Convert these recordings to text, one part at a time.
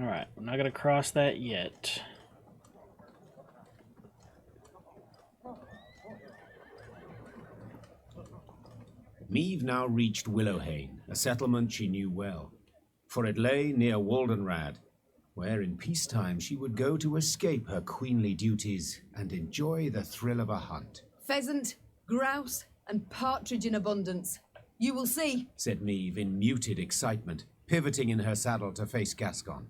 Alright, we're not going to cross that yet. Meve now reached Willowhain, a settlement she knew well, for it lay near Waldenrad, where in peacetime she would go to escape her queenly duties and enjoy the thrill of a hunt. Pheasant, grouse, and partridge in abundance. You will see, said Meve in muted excitement, pivoting in her saddle to face Gascon.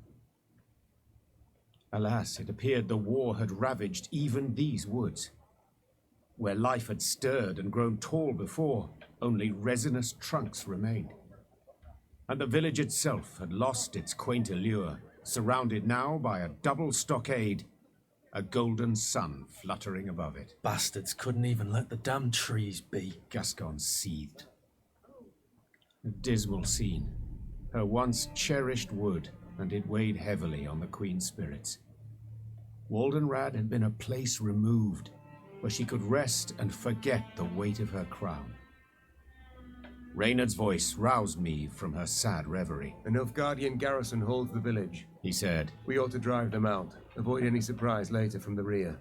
Alas, it appeared the war had ravaged even these woods. Where life had stirred and grown tall before, only resinous trunks remained. And the village itself had lost its quaint allure, surrounded now by a double stockade, a golden sun fluttering above it. Bastards couldn't even let the damn trees be. Gascon seethed. A dismal scene. Her once cherished wood, and it weighed heavily on the Queen's spirits. Waldenrad had been a place removed, where she could rest and forget the weight of her crown. Reynard's voice roused Meve from her sad reverie. A Nilfgaardian garrison holds the village, he said. We ought to drive them out. Avoid any surprise later from the rear.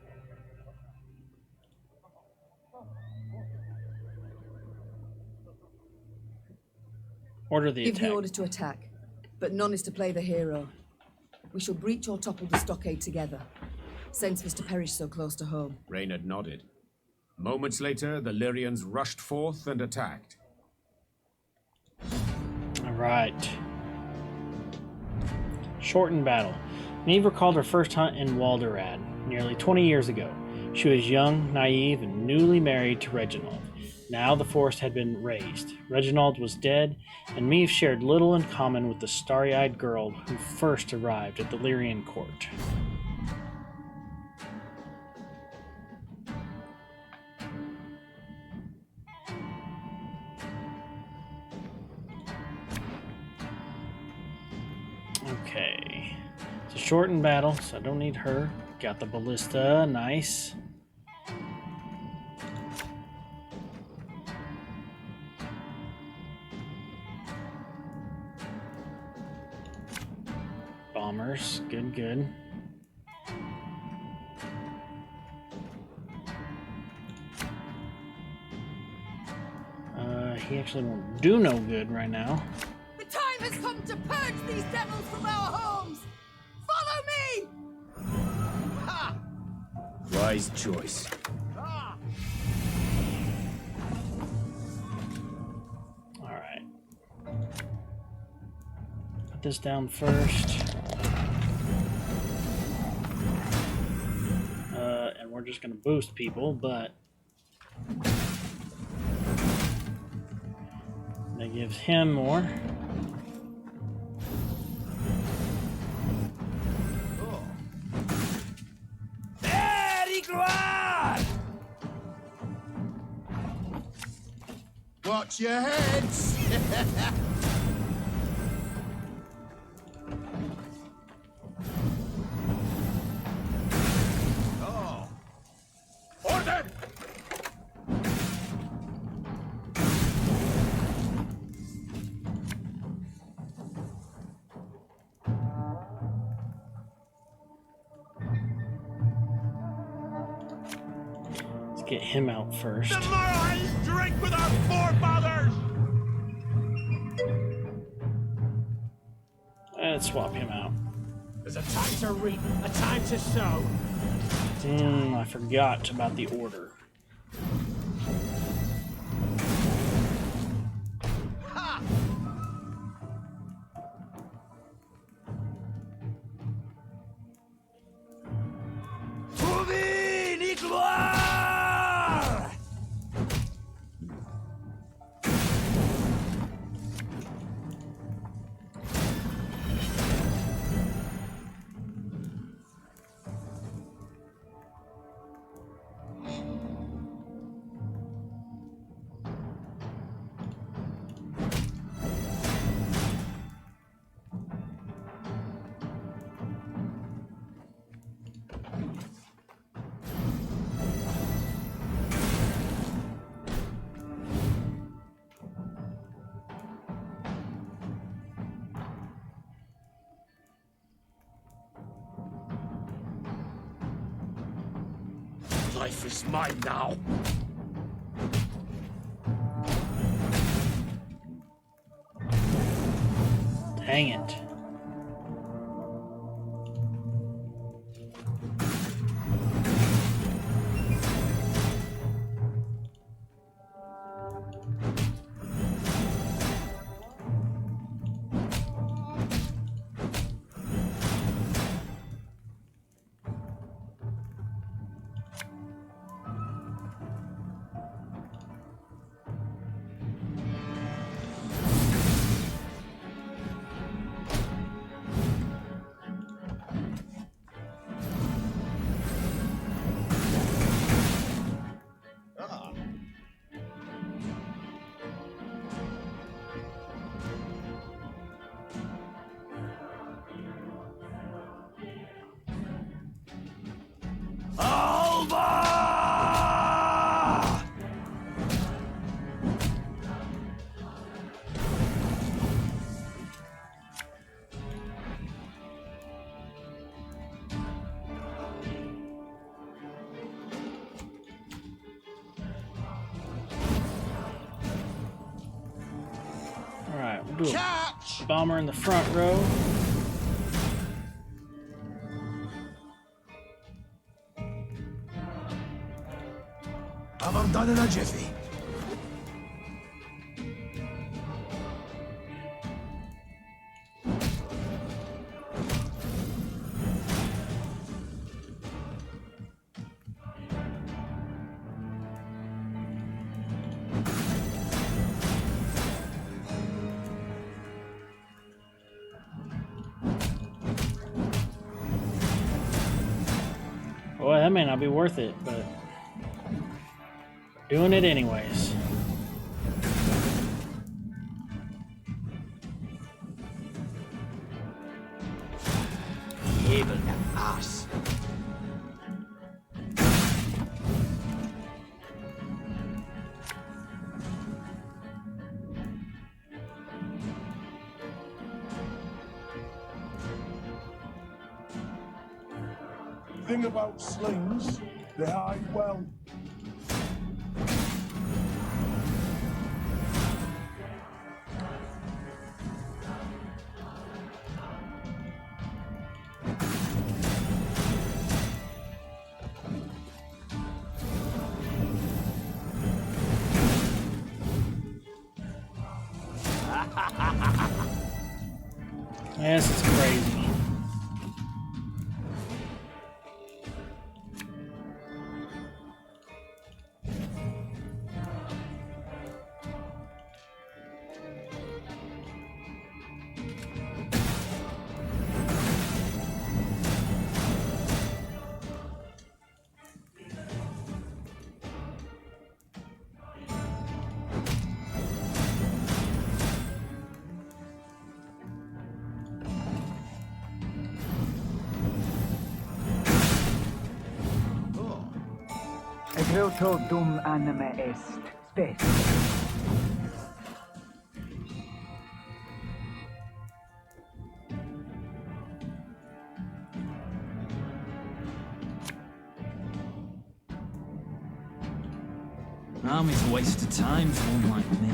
Order the give attack. the order to attack, but none is to play the hero. We shall breach or topple the stockade together. Senseless to perish so close to home. Reynard nodded. Moments later, the Lyrians rushed forth and attacked. All right. Shortened battle. Meve recalled her first hunt in Waldenrad, nearly 20 years ago. She was young, naive, and newly married to Reginald. Now the forest had been razed. Reginald was dead, and Meve shared little in common with the starry-eyed girl who first arrived at the Lyrian court. Okay. It's a shortened battle, so I don't need her. Got the ballista, nice. Bombers, good, good. He actually won't do no good right now. The time has come to purge these devils from our homes! Follow me! Ha! Wise choice. Alright. Put this down first. And we're just going to boost people, but that gives him more. Watch your heads! Oh. Order! Let's get him out first. Drink with our forefathers! Let's swap him out. There's a time to reap, a time to sow. I forgot about the order. Ha! life is mine now. Dang it. Alva! Alright, we'll do a Catch! bomber in the front row. Have them done in a jiffy. Boy, that may not be worth it, but doing it anyways. Evil ass. Thing about slings, they hide well. Yes, it's crazy. Egreoto dum anima est spes. Army's a waste of time for one like me.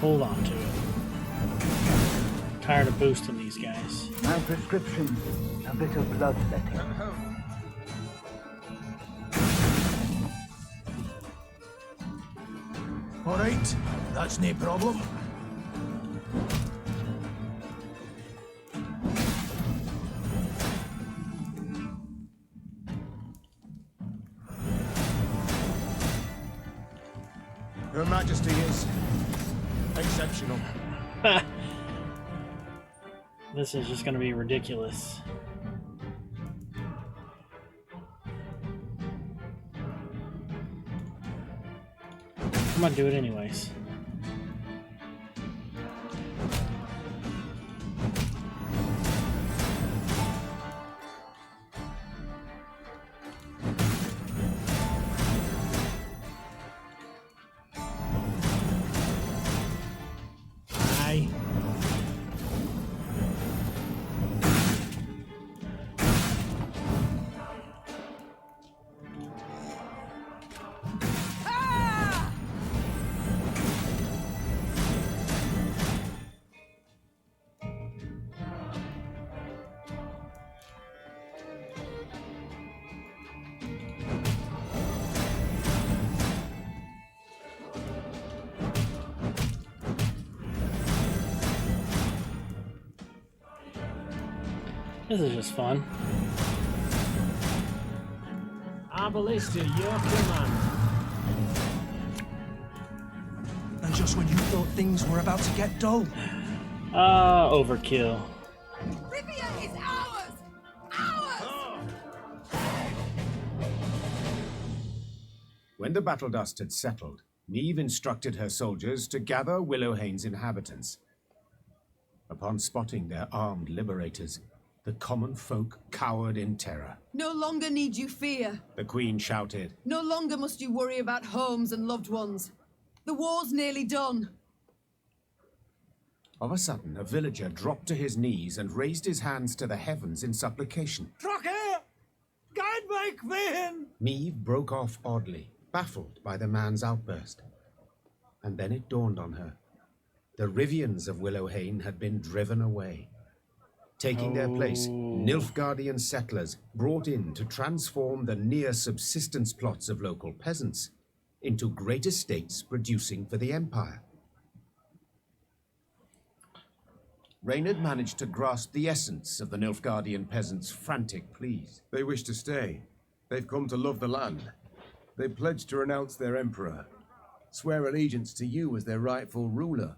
Hold on to it. Tired of boosting these guys. My prescription, a bit of bloodletting. All right, that's no problem. Her Majesty is exceptional. This is just going to be ridiculous. I'm going to do it anyways. This is just fun. Arbalest to your command. And just when you thought things were about to get dull. Overkill. Rivia is ours! Ours! When the battle dust had settled, Neve instructed her soldiers to gather Willowhane's inhabitants. Upon spotting their armed liberators, the common folk cowered in terror. No longer need you fear. The Queen shouted. No longer must you worry about homes and loved ones. The war's nearly done. Of a sudden, a villager dropped to his knees and raised his hands to the heavens in supplication. Trache! Guide my queen! Neve broke off oddly, baffled by the man's outburst. And then it dawned on her. The Rivians of Willowhane had been driven away. Taking their place, Nilfgaardian settlers brought in to transform the near-subsistence plots of local peasants into great estates producing for the Empire. Reynard managed to grasp the essence of the Nilfgaardian peasants' frantic pleas. They wish to stay. They've come to love the land. They pledged to renounce their emperor, swear allegiance to you as their rightful ruler.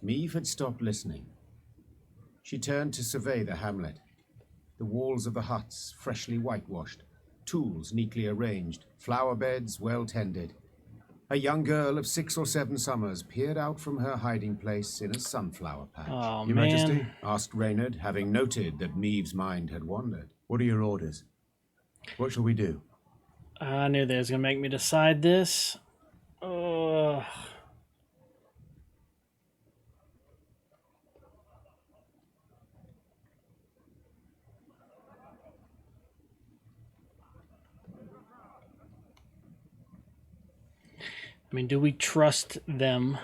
Neve had stopped listening. She turned to survey the hamlet. The walls of the huts freshly whitewashed, tools neatly arranged, flower beds well tended. A young girl of 6 or 7 summers peered out from her hiding place in a sunflower patch. Oh, Your man. Majesty, Asked Reynard, having noted that Neve's mind had wandered. what are your orders? What shall we do? I knew they was going to make me decide this. I mean, do we trust them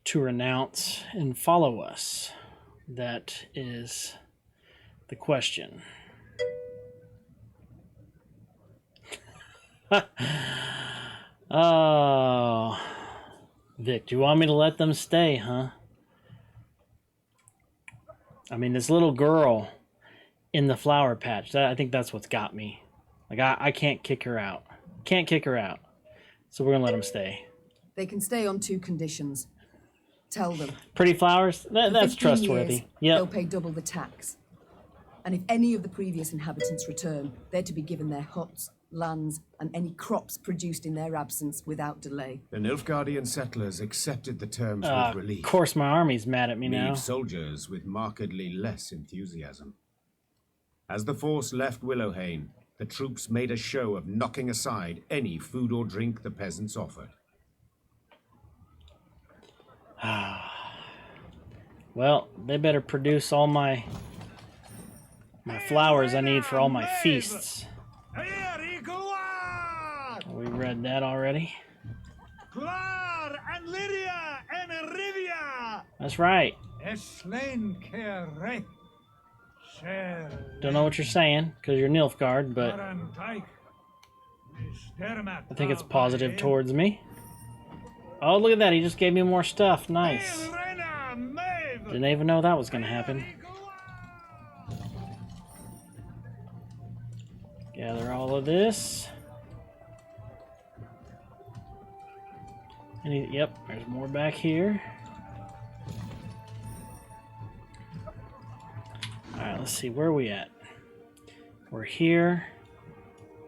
to renounce and follow us? That is the question. Oh, Vic, do you want me to let them stay, huh? I mean, this little girl in the flower patch, I think that's what's got me. Like, I can't kick her out. Can't kick her out. So we're going to let them stay. They can stay on 2 conditions. Tell them. Pretty flowers? For That's 15 trustworthy. years, Yep. They'll pay double the tax. And if any of the previous inhabitants return, they're to be given their huts, lands, and any crops produced in their absence without delay. The Nilfgaardian settlers accepted the terms with Of relief. course, my army's mad at me now. Neve soldiers with markedly less enthusiasm. As the force left Willowhane, the troops made a show of knocking aside any food or drink the peasants offered. Well, they better produce all my flowers I need for all my feasts. We read that already. That's right. Don't know what you're saying, because you're Nilfgaard, but I think it's positive towards me. Oh, look at that. He just gave me more stuff. Nice. Didn't even know that was going to happen. Gather all of this. Yep, there's more back here. Alright, let's see. Where are we at? We're here.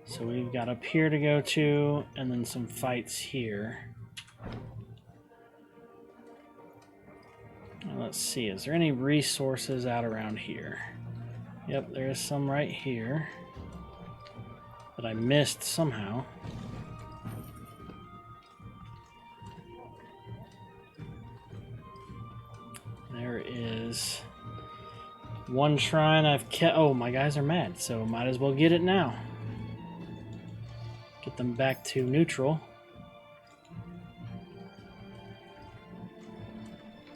So we've got up here to go to, and then some fights here. Now, let's see. Is there any resources out around here? Yep, there is some right here that I missed somehow. There is one shrine I've kept. Oh, my guys are mad, so might as well get it now. Get them back to neutral.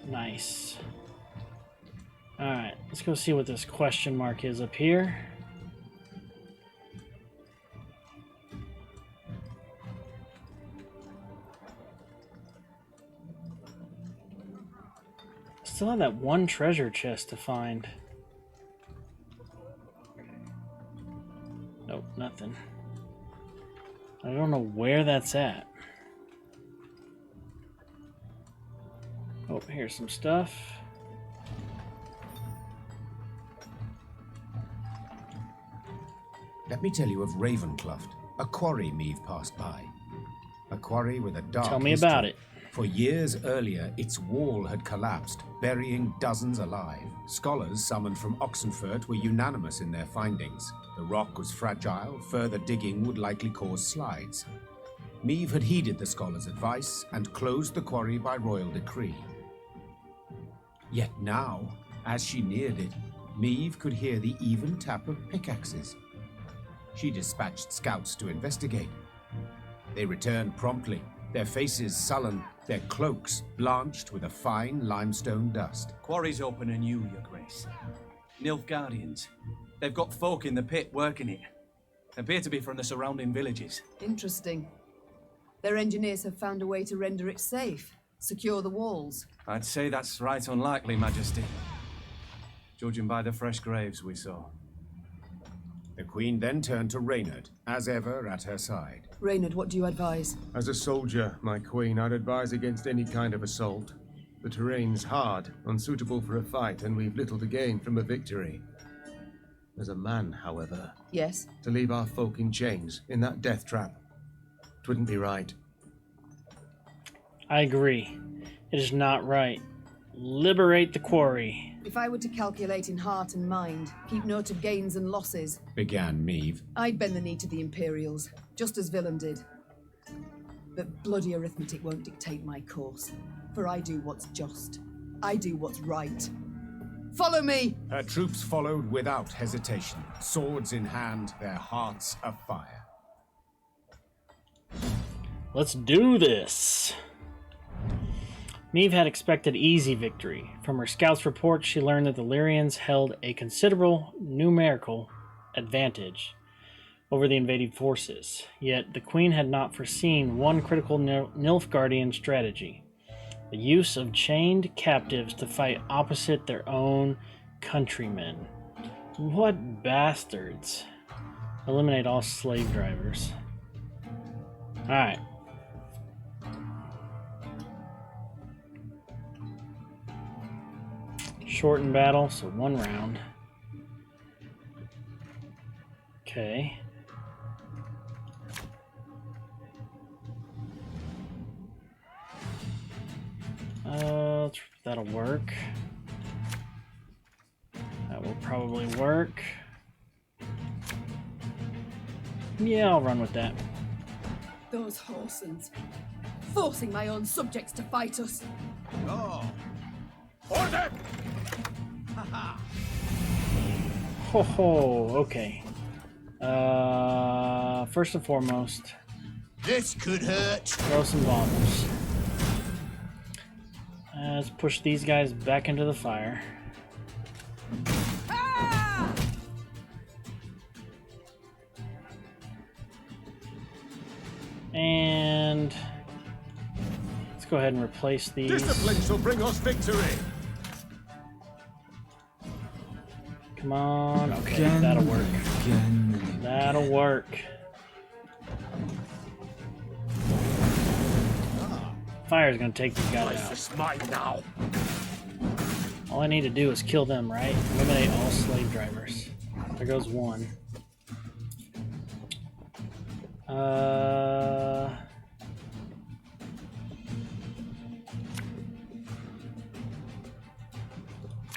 Nice. Alright, let's go see what this question mark is up here. still have that one treasure chest to find. Nope, nothing. I don't know where that's at. Oh, here's some stuff. Let me tell you of Ravencloft, a quarry Meave passed by. A quarry with a dark Tell me history. about it. For years earlier, its wall had collapsed, burying dozens alive. Scholars summoned from Oxenfurt were unanimous in their findings. The rock was fragile, further digging would likely cause slides. Meave had heeded the scholars' advice and closed the quarry by royal decree. Yet now, as she neared it, Meave could hear the even tap of pickaxes. She dispatched scouts to investigate. They returned promptly, their faces sullen, their cloaks blanched with a fine limestone dust. Quarry's open anew, Your Grace. Nilfgaardians. They've got folk in the pit working it. Appear to be from the surrounding villages. Interesting. Their engineers have found a way to render it safe. Secure the walls. I'd say that's right unlikely, Majesty. Judging by the fresh graves we saw. The Queen then turned to Reynard, as ever at her side. Reynard, what do you advise? As a soldier, my queen, I'd advise against any kind of assault. The terrain's hard, unsuitable for a fight, and we've little to gain from a victory. As a man, however... Yes? To leave our folk in chains, in that death trap. It wouldn't be right. I agree. It is not right. Liberate the quarry. If I were to calculate in heart and mind, keep note of gains and losses, Began Meave. I'd bend the knee to the Imperials, just as Willem did. But bloody arithmetic won't dictate my course, for I do what's just. I do what's right. Follow me! Her troops followed without hesitation, swords in hand, their hearts afire. Let's do this. Meave had expected easy victory. From her scout's report, she learned that the Lyrians held a considerable numerical advantage over the invading forces. Yet the Queen had not foreseen one critical Nilfgaardian strategy: the use of chained captives to fight opposite their own countrymen. What bastards. Eliminate all slave drivers. Alright. Shortened battle, so 1 round. Okay. That'll work. That will probably work. Yeah, I'll run with that. Those Horsens. Forcing my own subjects to fight us. Oh! Order! Ho ho, okay. First and foremost, This could hurt. throw some bombs. Let's push these guys back into the fire. And let's go ahead and replace these. Discipline shall bring us victory! Come on. Okay, Again, that'll work. Again. That'll work. Fire's gonna take these guys out. It's mine now. All I need to do is kill them, right? Eliminate all slave drivers. There goes one.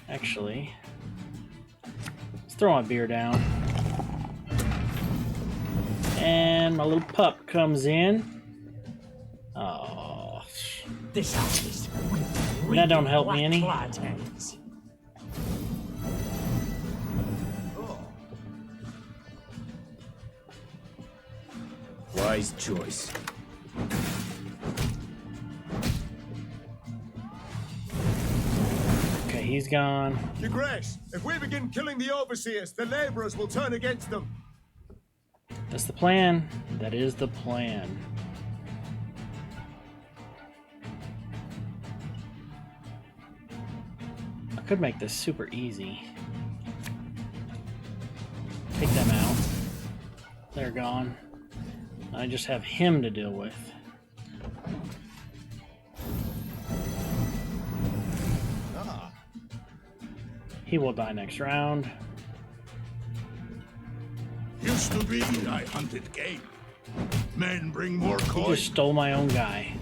Actually, let's throw my beer down. And my little pup comes in. Oh, This house that don't help me any. Wise choice. Okay, he's gone. Your Grace, if we begin killing the overseers, the laborers will turn against them. That's the plan. That is the plan. could make this super easy. Take them out. They're gone. I just have him to deal with. He will die next round. Used to be I hunted game. Men bring more He coin. just stole my own guy.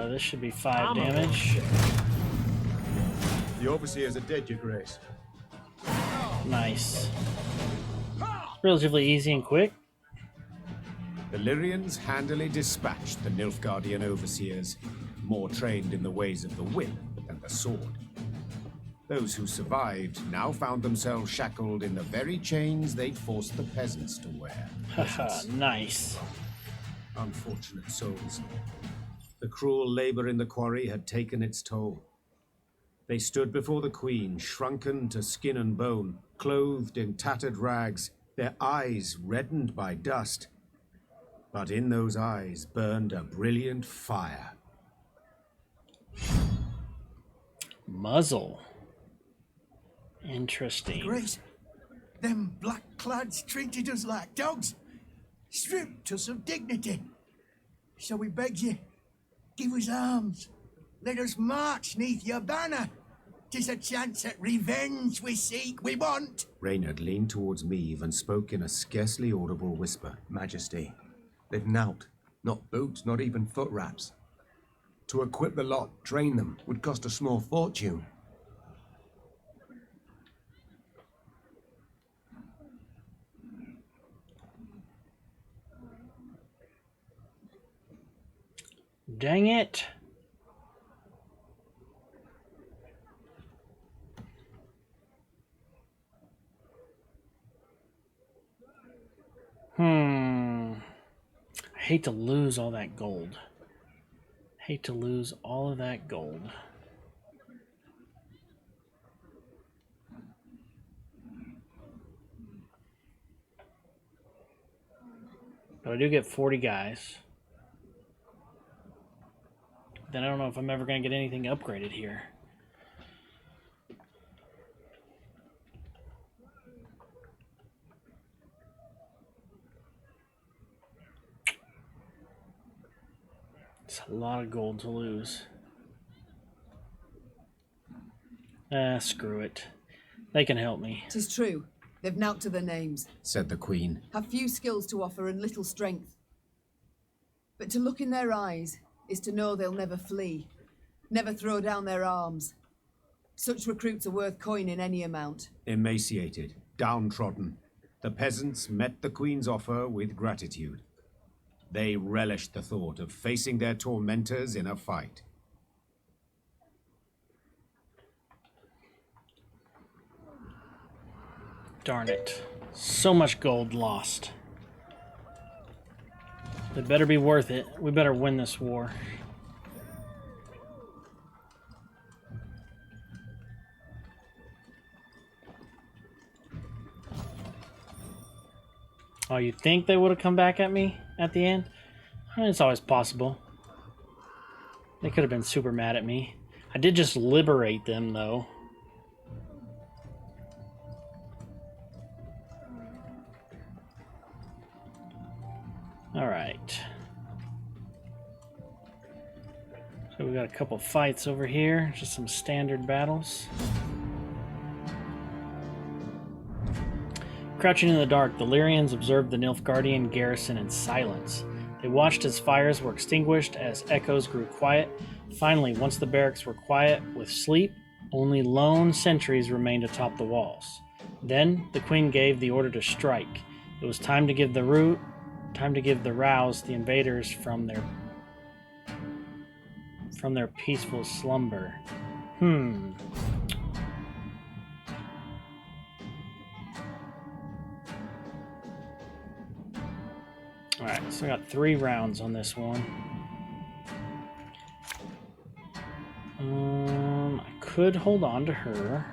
This should be 5 damage. The overseers are dead, Your Grace. Nice. Relatively easy and quick. The Lyrians handily dispatched the Nilfgaardian overseers, more trained in the ways of the whip than the sword. Those who survived now found themselves shackled in the very chains they'd forced the peasants to wear. Haha, nice. Unfortunate souls. The cruel labor in the quarry had taken its toll. They stood before the queen, shrunken to skin and bone, clothed in tattered rags, their eyes reddened by dust. But in those eyes burned a brilliant fire. Muzzle. Interesting. Grace, them black clads treated us like dogs, stripped us of dignity. So we beg you, give us arms. Let us march neath your banner. 'Tis a chance at revenge we seek, we want. Reynard leaned towards Meave and spoke in a scarcely audible whisper. Majesty, they've knout. Not boots, not even foot wraps. To equip the lot, train them, would cost a small fortune. Dang it. I hate to lose all that gold. Hate to lose all of that gold. But I do get 40 guys. Then I don't know if I'm ever going to get anything upgraded here. It's a lot of gold to lose. Screw it. They can help me. 'Tis true. They've knout to their names. Said the queen. Have few skills to offer and little strength. But to look in their eyes is to know they'll never flee, never throw down their arms. Such recruits are worth coin in any amount. Emaciated, downtrodden, the peasants met the queen's offer with gratitude. They relished the thought of facing their tormentors in a fight. Darn it. So much gold lost. It better be worth it. We better win this war. Oh, you think they would have come back at me at the end? It's always possible. They could have been super mad at me. I did just liberate them, though. Alright. So we got a couple fights over here. Just some standard battles. Crouching in the dark, the Lyrians observed the Nilfgaardian garrison in silence. They watched as fires were extinguished, as echoes grew quiet. Finally, once the barracks were quiet with sleep, only lone sentries remained atop the walls. Then the queen gave the order to strike. It was time to give the rouse the invaders from their peaceful slumber. Alright, so I got 3 rounds on this one. I could hold on to her.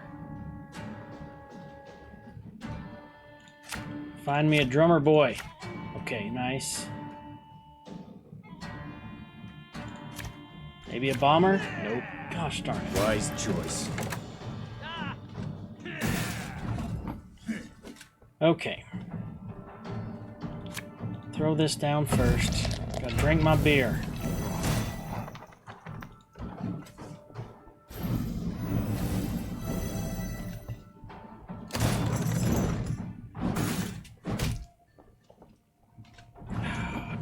Find me a drummer boy. I'll Okay, nice. Maybe a bomber? Nope. Gosh darn it. Wise choice. Okay. Throw this down first. Gotta drink my beer.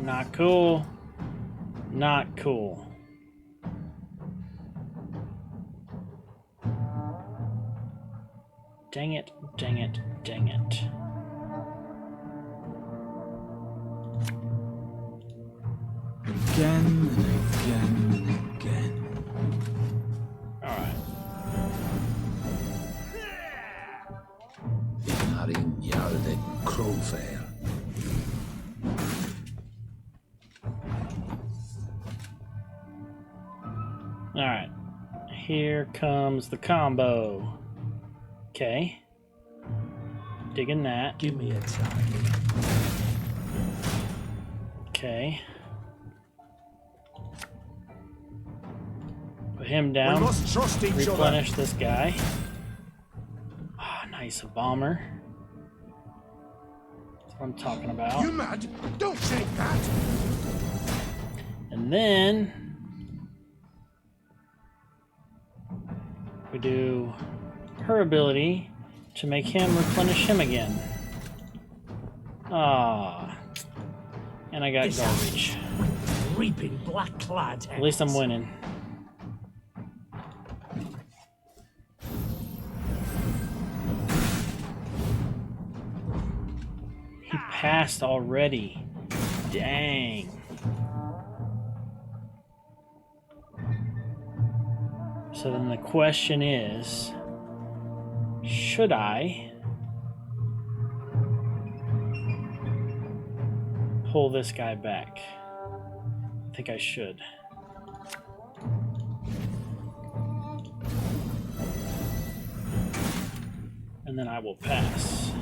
Not cool. Not cool. Dang it, dang it, dang it. Again and again and again. Alright. Ignarin Jarde Crowfair. Alright. Here comes the combo. Okay. Digging that. Give me a target. Okay. Put him down. We must trust each other. Replenish this guy. Ah, nice. A bomber. That's what I'm talking about. You mad? Don't say that! And then we do her ability to make him replenish him again. Ah. And I got garbage. Reaping black-clad. At least I'm winning. He passed already. Dang. So then the question is, should I pull this guy back? I think I should. And then I will pass.